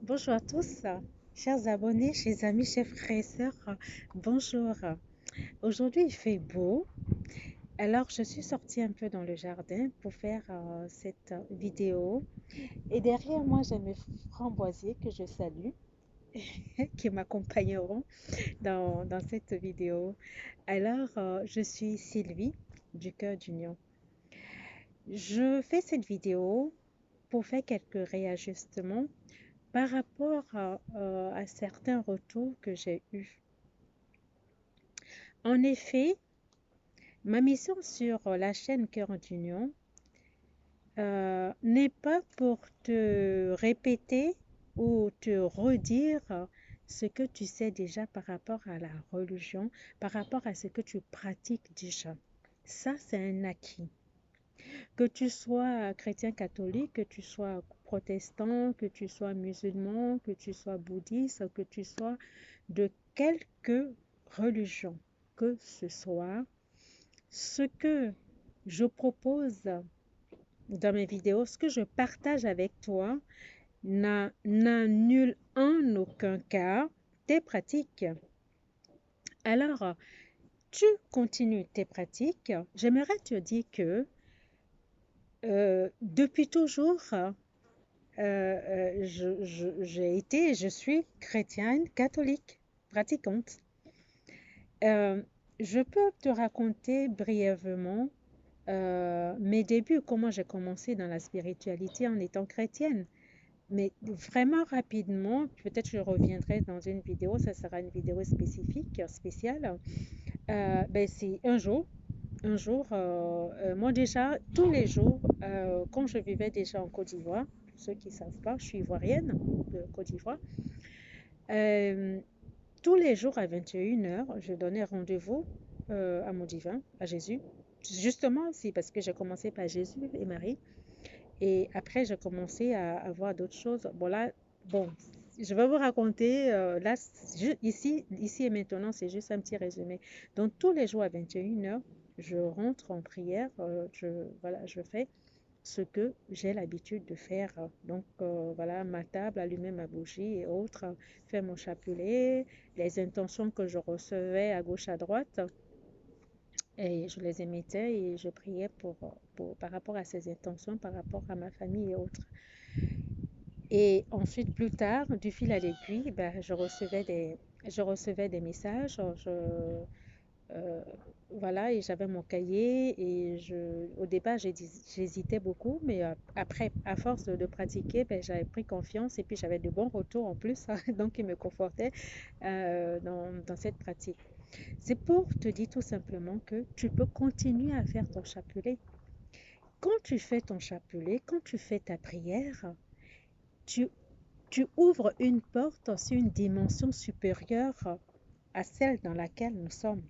Bonjour à tous, chers abonnés, chers amis, chers frères et sœurs, bonjour. Aujourd'hui, il fait beau, alors je suis sortie un peu dans le jardin pour faire cette vidéo. Et derrière moi, j'ai mes framboisiers que je salue, qui m'accompagneront dans cette vidéo. Alors, je suis Sylvie du Cœur d'Union. Je fais cette vidéo pour faire quelques réajustements par rapport à certains retours que j'ai eus. En effet, ma mission sur la chaîne Cœur d'Union n'est pas pour te répéter ou te redire ce que tu sais déjà par rapport à la religion, par rapport à ce que tu pratiques déjà. Ça, c'est un acquis. Que tu sois chrétien catholique, que tu sois protestant, que tu sois musulman, que tu sois bouddhiste, que tu sois de quelque religion que ce soit, ce que je propose dans mes vidéos, ce que je partage avec toi, n'annule en aucun cas tes pratiques. Alors, tu continues tes pratiques. J'aimerais te dire que depuis toujours, j'ai été et je suis chrétienne catholique pratiquante. Euh, je peux te raconter brièvement mes débuts, comment j'ai commencé dans la spiritualité en étant chrétienne. Mais vraiment rapidement, peut-être je reviendrai dans une vidéo, ça sera une vidéo spécifique, spéciale. Ben c'est moi déjà, tous les jours, quand je vivais déjà en Côte d'Ivoire, pour ceux qui ne savent pas, je suis ivoirienne de Côte d'Ivoire. Euh, Tous les jours à 21 heures, je donnais rendez-vous à mon divin, à Jésus. Justement, c'est parce que j'ai commencé par Jésus et Marie. Et après, j'ai commencé à voir d'autres choses. Bon, là, bon, je vais vous raconter, là, ici et maintenant, c'est juste un petit résumé. Donc, tous les jours à 21 heures, je rentre en prière, voilà, je fais ce que j'ai l'habitude de faire. Donc, voilà, ma table, allumer ma bougie et autres, faire mon chapelet, les intentions que je recevais à gauche, à droite, et je les émettais et je priais par rapport à ces intentions, par rapport à ma famille et autres. Et ensuite, plus tard, du fil à l'aiguille, ben, je recevais des messages. Euh, voilà, et j'avais mon cahier. Au départ, j'hésitais beaucoup, mais après, à force de pratiquer, ben, j'avais pris confiance et puis j'avais de bons retours en plus, donc ils me confortaient dans cette pratique. C'est pour te dire tout simplement que tu peux continuer à faire ton chapelet. Quand tu fais ton chapelet, quand tu fais ta prière, tu tu ouvres une porte sur une dimension supérieure à celle dans laquelle nous sommes.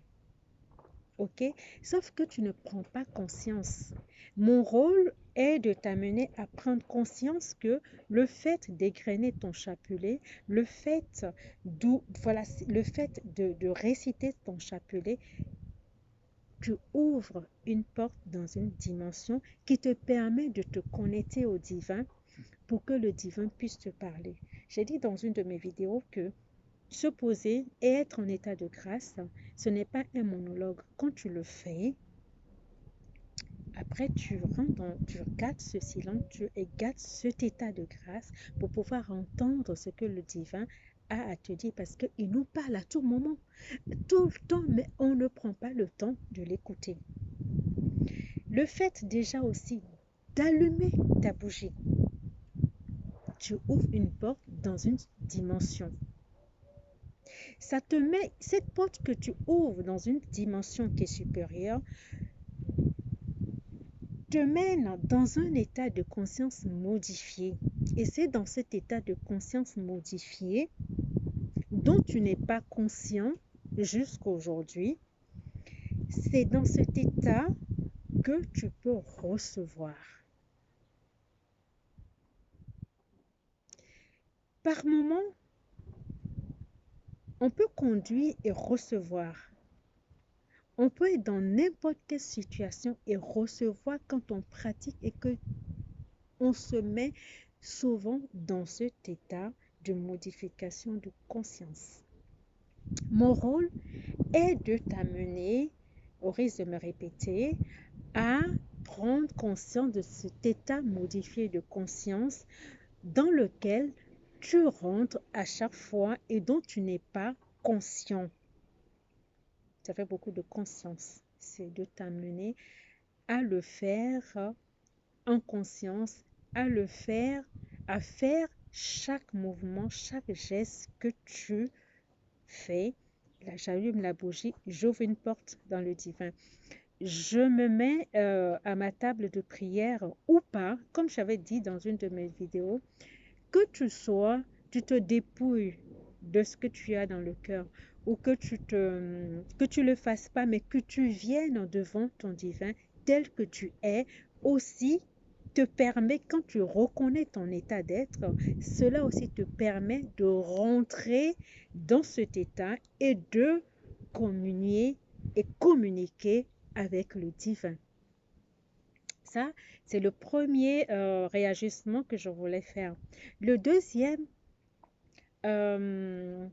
OK? Sauf que tu ne prends pas conscience. Mon rôle est de t'amener à prendre conscience que le fait d'égrener ton chapelet, voilà, le fait de réciter ton chapelet, tu ouvres une porte dans une dimension qui te permet de te connecter au divin pour que le divin puisse te parler. J'ai dit dans une de mes vidéos que se poser et être en état de grâce, ce n'est pas un monologue. Quand tu le fais, après tu gardes ce silence, tu gardes cet état de grâce pour pouvoir entendre ce que le divin a à te dire parce qu'il nous parle à tout moment, tout le temps, mais on ne prend pas le temps de l'écouter. Le fait déjà aussi d'allumer ta bougie, tu ouvres une porte dans une dimension. Ça te met, cette porte que tu ouvres dans une dimension qui est supérieure, te mène dans un état de conscience modifié. Et c'est dans cet état de conscience modifié dont tu n'es pas conscient jusqu'à aujourd'hui. C'est dans cet état que tu peux recevoir. Par moment, on peut conduire et recevoir. On peut être dans n'importe quelle situation et recevoir quand on pratique et que on se met souvent dans cet état de modification de conscience. Mon rôle est de t'amener, au risque de me répéter, à prendre conscience de cet état modifié de conscience dans lequel tu rentres à chaque fois et dont tu n'es pas conscient. Ça fait beaucoup de conscience. C'est de t'amener à le faire en conscience, à faire chaque mouvement, chaque geste que tu fais. Là, j'allume la bougie, j'ouvre une porte dans le divin. Je me mets à ma table de prière ou pas, comme j'avais dit dans une de mes vidéos, que tu te dépouilles de ce que tu as dans le cœur ou que tu le fasses pas, mais que tu viennes devant ton divin tel que tu es aussi te permet, quand tu reconnais ton état d'être, cela aussi te permet de rentrer dans cet état et de communier et communiquer avec le divin. Ça, c'est le premier réajustement que je voulais faire. Le deuxième, euh,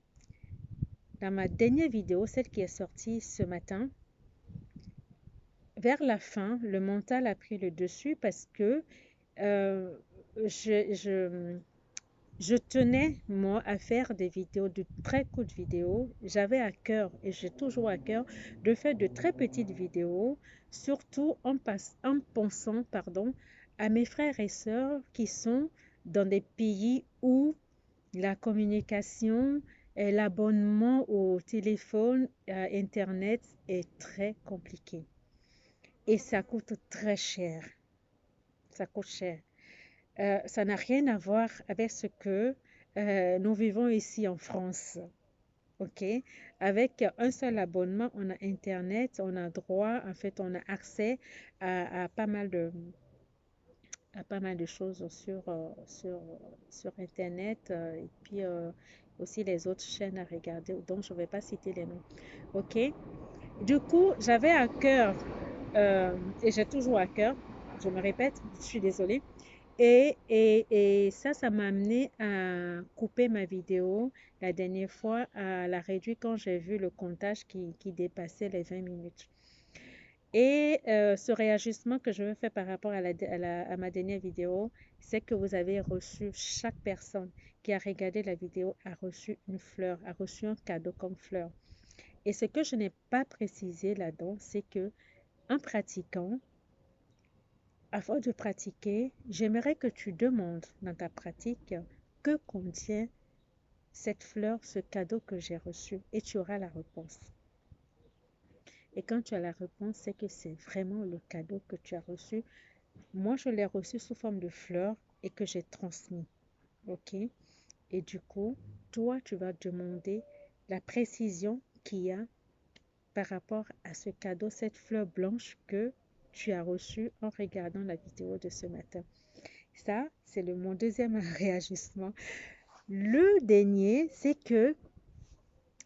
dans ma dernière vidéo, celle qui est sortie ce matin, vers la fin, le mental a pris le dessus parce que euh, je, je, je tenais, moi, à faire des vidéos, de très courtes vidéos. J'avais à cœur, et j'ai toujours à cœur, de faire de très petites vidéos, surtout en pensant, pardon, à mes frères et sœurs qui sont dans des pays où la communication et l'abonnement au téléphone, à Internet est très compliqué. Et ça coûte très cher. Ça coûte cher. Ça n'a rien à voir avec ce que nous vivons ici en France. OK? Avec un seul abonnement, on a Internet, on a droit, en fait, on a accès à pas mal de choses sur Internet et puis aussi les autres chaînes à regarder, dont je ne vais pas citer les noms. OK? Du coup, j'avais à cœur, et j'ai toujours à cœur, je me répète, je suis désolée, et ça m'a amené à couper ma vidéo la dernière fois, à la réduire quand j'ai vu le comptage qui dépassait les 20 minutes. Et ce réajustement que je veux faire par rapport à ma dernière vidéo, c'est que vous avez reçu, chaque personne qui a regardé la vidéo a reçu une fleur, a reçu un cadeau comme fleur. Et ce que je n'ai pas précisé là-dedans, c'est que en pratiquant, avant de pratiquer, j'aimerais que tu demandes dans ta pratique que contient cette fleur, ce cadeau que j'ai reçu, et tu auras la réponse. Et quand tu as la réponse, c'est que c'est vraiment le cadeau que tu as reçu. Moi, je l'ai reçu sous forme de fleur et que j'ai transmis. OK? Et du coup, toi, tu vas demander la précision qu'il y a par rapport à ce cadeau, cette fleur blanche que tu as reçue en regardant la vidéo de ce matin. Ça, c'est mon deuxième réajustement. Le dernier, c'est que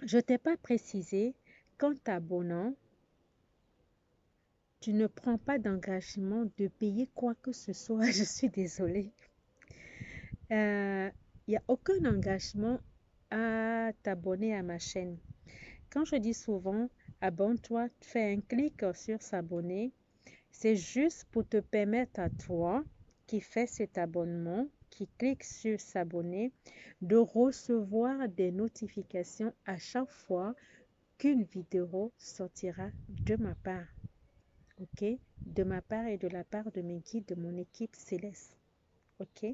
je ne t'ai pas précisé qu'en t'abonnant, tu ne prends pas d'engagement de payer quoi que ce soit. Je suis désolée. Il n'y a aucun engagement à t'abonner à ma chaîne. Quand je dis souvent, abonne-toi, fais un clic sur s'abonner, c'est juste pour te permettre à toi qui fais cet abonnement, qui clique sur s'abonner, de recevoir des notifications à chaque fois qu'une vidéo sortira de ma part. OK? De ma part et de la part de mes guides, de mon équipe céleste. OK?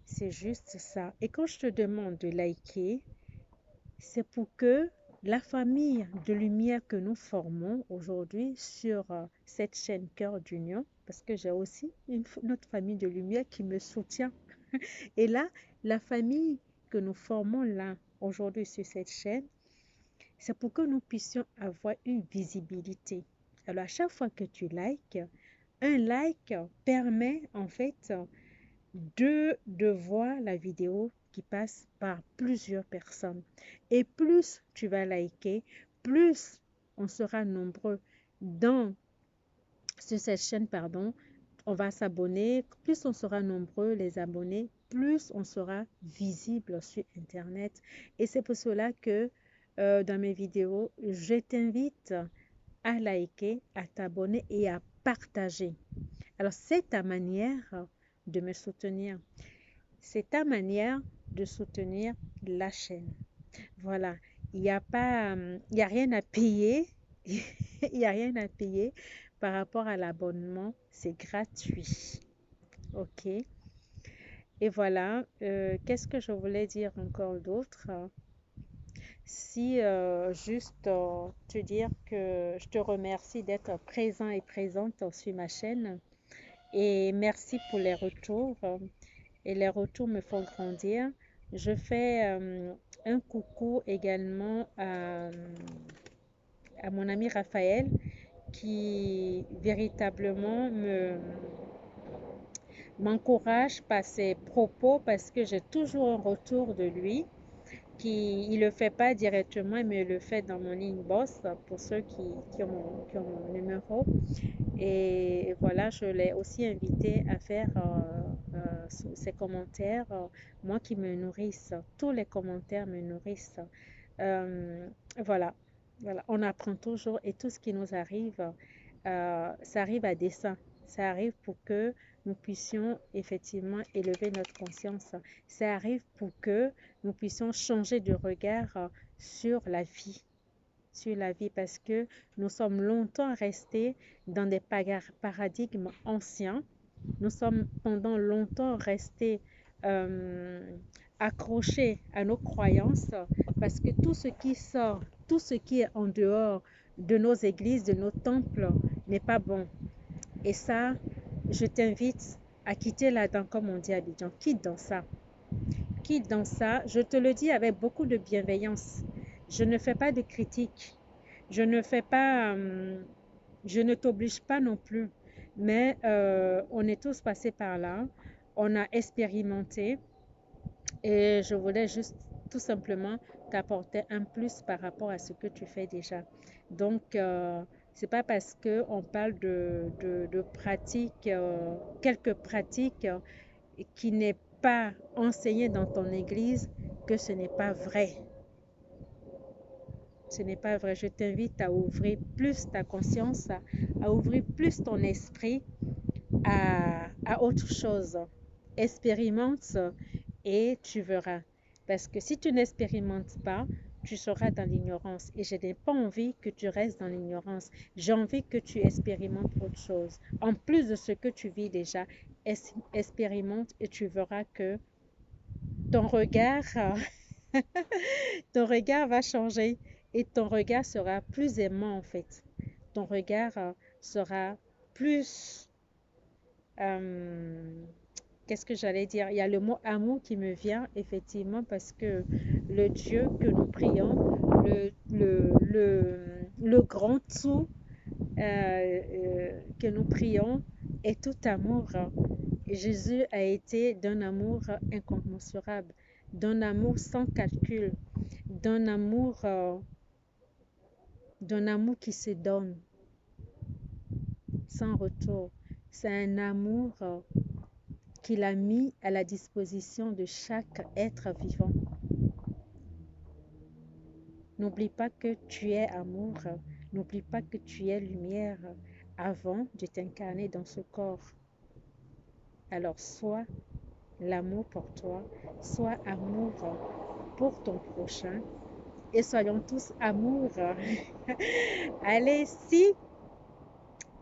C'est juste ça. Et quand je te demande de liker, c'est pour que la famille de lumière que nous formons aujourd'hui sur cette chaîne Cœur d'Union, parce que j'ai aussi notre famille de lumière qui me soutient. Et là, la famille que nous formons là aujourd'hui sur cette chaîne, c'est pour que nous puissions avoir une visibilité. Alors, à chaque fois que tu likes, un like permet en fait de voir la vidéo qui passe par plusieurs personnes. Et plus tu vas liker, plus on sera nombreux sur cette chaîne, pardon, on va s'abonner, plus on sera nombreux les abonnés, plus on sera visible sur Internet. Et c'est pour cela que dans mes vidéos, je t'invite à liker, à t'abonner et à partager. Alors, c'est ta manière de me soutenir. C'est ta manière de soutenir la chaîne. Voilà. Il n'y a pas, il y a rien à payer. Il n'y a rien à payer par rapport à l'abonnement. C'est gratuit. OK. Et voilà. Qu'est-ce que je voulais dire encore d'autre? Si juste te dire que je te remercie d'être présent et présente sur ma chaîne et merci pour les retours et les retours me font grandir. Je fais un coucou également à mon ami Raphaël qui véritablement m'encourage par ses propos parce que j'ai toujours un retour de lui il le fait pas directement, mais il le fait dans mon inbox pour ceux qui ont mon numéro. Et voilà, je l'ai aussi invité à faire ses commentaires, moi qui me nourrissent. Tous les commentaires me nourrissent. Euh, voilà, voilà, on apprend toujours et tout ce qui nous arrive, ça arrive à dessein. Ça arrive pour que nous puissions effectivement élever notre conscience. Ça arrive pour que nous puissions changer de regard sur la vie parce que nous sommes longtemps restés dans des paradigmes anciens. Nous sommes pendant longtemps restés euh, accrochés à nos croyances parce que tout ce qui sort, tout ce qui est en dehors de nos églises, de nos temples n'est pas bon. Et ça, je t'invite à quitter là-dedans, comme on dit à Abidjan. Quitte dans ça. Quitte dans ça. Je te le dis avec beaucoup de bienveillance. Je ne fais pas de critique. Je ne fais pas, je ne t'oblige pas non plus. Mais on est tous passés par là. On a expérimenté. Et je voulais juste tout simplement t'apporter un plus par rapport à ce que tu fais déjà. Donc, c'est pas parce qu'on parle de pratiques, quelques pratiques qui n'est pas enseignées dans ton église que ce n'est pas vrai. Ce n'est pas vrai. Je t'invite à ouvrir plus ta conscience, à ouvrir plus ton esprit à autre chose. Expérimente et tu verras. Parce que si tu n'expérimentes pas, tu seras dans l'ignorance. Et je n'ai pas envie que tu restes dans l'ignorance. J'ai envie que tu expérimentes autre chose. En plus de ce que tu vis déjà, expérimente et tu verras que ton regard, ton regard va changer et ton regard sera plus aimant en fait. Ton regard sera plus euh, qu'est-ce que j'allais dire? Il y a le mot amour qui me vient effectivement parce que le Dieu que nous prions, le grand tout que nous prions est tout amour. Et Jésus a été d'un amour incommensurable, d'un amour sans calcul, d'un amour, euh, d'un amour qui se donne sans retour. C'est un amour qu'il a mis à la disposition de chaque être vivant. N'oublie pas que tu es amour, n'oublie pas que tu es lumière avant de t'incarner dans ce corps. Alors sois l'amour pour toi, sois amour pour ton prochain et soyons tous amour. Allez, si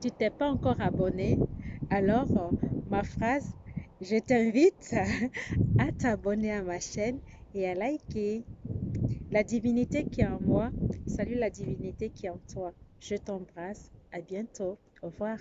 tu t'es pas encore abonné, alors ma phrase, je t'invite à t'abonner à ma chaîne et à liker. La divinité qui est en moi, salue la divinité qui est en toi. Je t'embrasse. À bientôt. Au revoir.